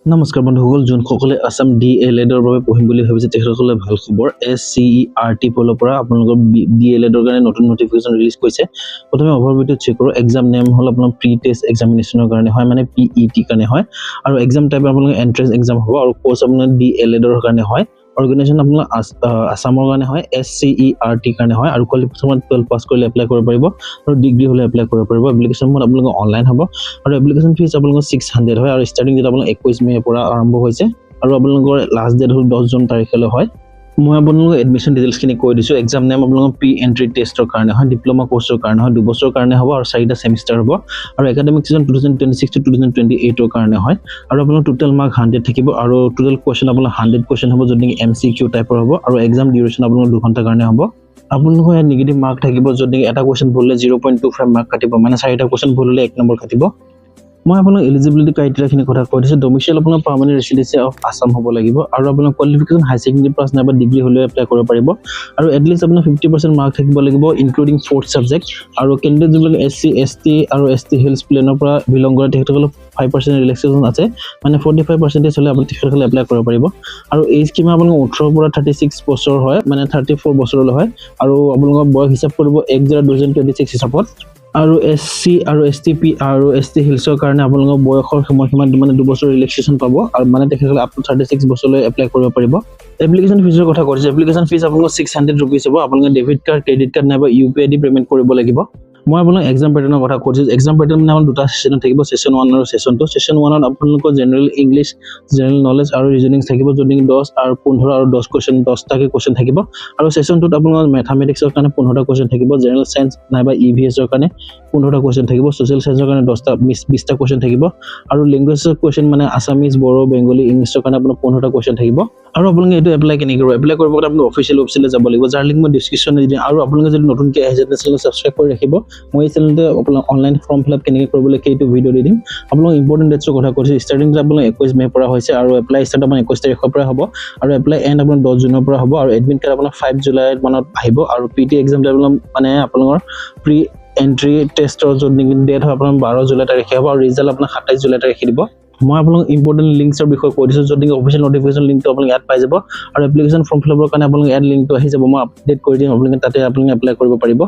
নমস্কাৰ বন্ধুসকল, যোনসকলে আসাম DLEDৰ বাবে পঢ়িম বুলি ভাবিছে তেখেতসকলে ভাল খবৰ। SCERT পলৰ পৰা আপোনালোকৰ DLEDৰ কাৰণে নতুন নটিফিকেশ্যন ৰিলিজ কৰিছে। প্ৰথমে অভাৰভিউটো চেক কৰোঁ। এক্সাম নেম হ'ল আপোনাৰ প্ৰি টেষ্ট এক্সামিনেশ্যনৰ কাৰণে হয়, মানে PET কাৰণে হয়, আৰু এক্সাম টাইপ আপোনালোকৰ এন্ট্ৰেন্স এক্সাম হ'ব, আৰু কোৰ্চ আপোনাৰ DLEDৰ কাৰণে হয়। অৰ্গেনাইজেশ্যন আপোনাৰ আসামৰ কাৰণে হয়, SCERT কাৰণে হয়, আৰু কোৱালিফিকেশ্যন 12 পাছ কৰিলে এপ্লাই কৰিব পাৰিব, আৰু ডিগ্ৰী হ'লে এপ্লাই কৰিব পাৰিব। এপ্লিকেশ্যন মোড আপোনালোকৰ অনলাইন হ'ব, আৰু এপ্লিকেশ্যন ফিজ আপোনালোকৰ 600 হয়, আৰু ষ্টাৰ্টিং ডেট আপোনালোকৰ 21 মে'ৰ পৰা আৰম্ভ হৈছে, আৰু আপোনালোকৰ লাষ্ট ডেট হ'ল 10 জুন তাৰিখলৈ হয়। মই আপোনালোকক এডমিশ্যন ডিটেইলছখিনি কৈ দিছোঁ। এক্সাম নেম আপোনালোকৰ প্ৰি এণ্ট্ৰি টেষ্টৰ কাৰণে হয়, ডিপ্ল'মা কোৰ্চৰ কাৰণে হয়, 2 বছৰৰ কাৰণে হ'ব, আৰু 4টা ছেমিষ্টাৰ হ'ব, আৰু একাডেমিক ছিজন 2026 to 2028ৰ কাৰণে হয়, আৰু আপোনালোকৰ টোটেল মাৰ্ক 100 থাকিব, আৰু টোটেল কুৱেশ্যন আপোনাৰ 100 কুৱেশ্যন হ'ব, যদি MCQ টাইপৰ হ'ব, আৰু এক্সাম ডিউৰেশ্যন আপোনালোকৰ 2 ঘণ্টাৰ কাৰণে হ'ব। আপোনালোকৰ ইয়াত নিগেটিভ মাৰ্ক থাকিব, যদি এটা কুৱেশ্যন ভুল হ'লে 0.25 মাৰ্ক কাটিব, মানে 4টা কুৱেশ্যন ভুল হ'লে 1 নম্বৰ কাটিব। মই আপোনাক এলিজিবিলিটি ক্ৰাইটেৰিয়াখিনি কথা কৈ দিছোঁ। ডমিচিয়েল আপোনাৰ পাৰ্মানেণ্ট ৰেচিডেন্সি অফ আসাম হ'ব লাগিব, আৰু আপোনাৰ কোৱালিফিকেশ্যন হাই ছেকেণ্ডেৰী পাছ নাইবা ডিগ্ৰী হ'লে এপ্লাই কৰিব পাৰিব, আৰু এটলিষ্ট আপোনাৰ 50% মাৰ্ক থাকিব লাগিব ইনক্লুডিং 4th ছাবজেক্ট। আৰু কেণ্ডিডেট যিবিলাক SC ST আৰু ST হিলছ প্লেনৰ পৰা বিলং কৰে তেখেতসকলৰ 5% ৰিলেক্সেশ্যন আছে, মানে 45% হ'লে আপুনি তেখেতসকলে এপ্লাই কৰিব পাৰিব। আৰু এইজ কিমান আপোনালোকৰ 18 পৰা 36 বছৰ হয়, মানে 34 বছৰলৈ হয়, আৰু আপোনালোকৰ বয়স হিচাপ কৰিব 1/0/2026 হিচাপত। আৰু SC আৰু STP আৰু ST হিলছৰ কাৰণে আপোনালোকৰ বয়সৰ সময়সীমা মানে 2 বছৰ ৰিলেক্সেশ্যন পাব, আৰু মানে তেখেতসকলে আপ টু 36 বছৰলৈ এপ্লাই কৰিব পাৰিব। এপ্লিকেশ্যন ফিজৰ কথা কৈছোঁ। এপ্লিকেশ্যন ফিজ আপোনালোকৰ 600 ৰুপিজ হ'ব। আপোনালোকে ডেবিট কাৰ্ড, ক্ৰেডিট কাৰ্ড নাইবা UPI দি পে'মেণ্ট কৰিব লাগিব। মই আপোনাক এক্সাম পেটাৰ্ণৰ কথা কৈছোঁ। এক্সাম পেটাৰ্ণ মানে আপোনাৰ 2টা ছেশ্যন থাকিব, ছেশ্যন 1 আৰু ছেশ্যন 2। ছেশ্যন 1ত আপোনালোকৰ জেনেৰেল ইংলিছ, জেনেৰেল নলেজ আৰু ৰিজনিং থাকিব, যদি 10 আৰু 15 আৰু 10 কুৱেশ্যন, 10টাকৈ কুৱেশ্যন থাকিব। আৰু ছেশ্যন 2ত আপোনালোকৰ মেথামেটিক্সৰ কাৰণে 15টা কুৱেশ্যন থাকিব, জেনেৰেল চায়েন্স নাইবা EVSৰ কাৰণে 15টা কুৱেশ্যন থাকিব, ছ'চিয়েল চায়েন্সৰ কাৰণে 20টা কুৱেশ্যন থাকিব, আৰু লেংগুৱেজৰ কুৱেশ্যন মানে আছামিজ, বড়ো, বেংগলী, ইংলিছৰ কাৰণে আপোনাৰ 15টা কুৱেশ্যন থাকিব। আৰু আপোনালোকে এইটো এপ্লাই কেনেকৈ কৰিব? এপ্লাই কৰিব কাৰণে আপুনি অফিচিয়েল ৱেবছাইটলৈ যাব লাগিব, যাৰ লিংক মই ডিছক্ৰিপশ্যনত দি দিম। আৰু আপোনালোকে যদি নতুনকৈ আহিছে চেনেল ছাবস্ক্ৰাইব কৰি ৰাখিব। মই এই চেনেলতে আপোনাৰ অনলাইন ফৰ্ম ফিল আপ কেনেকৈ কৰিব লাগে সেইটো ভিডিঅ' দি দিম। আপোনালোক ইম্পৰ্টেণ্ট ডেটছৰ কথা কৈছোঁ। ষ্টাৰ্টিং ডেট আপোনাৰ 21 মে'ৰ পৰা হৈছে, আৰু এপ্লাই ষ্টাৰ্ট আপোনাৰ 21 তাৰিখৰ পৰা হ'ব, আৰু এপ্লাই এণ্ড আপোনাৰ 10 জুনৰ পৰা হ'ব, আৰু এডমিট কাৰ্ড আপোনাৰ 5 জুলাই মানত আহিব, আৰু PT এক্সাম মানে আপোনালোকৰ প্ৰি এণ্ট্ৰি টেষ্টৰ যদি ডেট হয় আপোনাৰ 12 জুলাই তাৰিখে হ'ব, আৰু ৰিজাল্ট আপোনাৰ 27 জুলাই তাৰিখে দিব। মই আপোনালোক ইম্পৰ্টেণ্ট লিংকছৰ বিষয়ে কৈ দিছোঁ, যদি অফিচিয়েল নটিফিকেশ্যন লিংকটো আপোনালোকে ইয়াত পাই যাব, আৰু এপ্লিকেশ্যন ফৰ্ম ফিল আপৰ কাৰণে আপোনালোকে ইয়াত লিংকটো আহি যাব, মই আপডেট কৰি দিম, আপোনালোকে তাতে এপ্লাই কৰিব পাৰিব।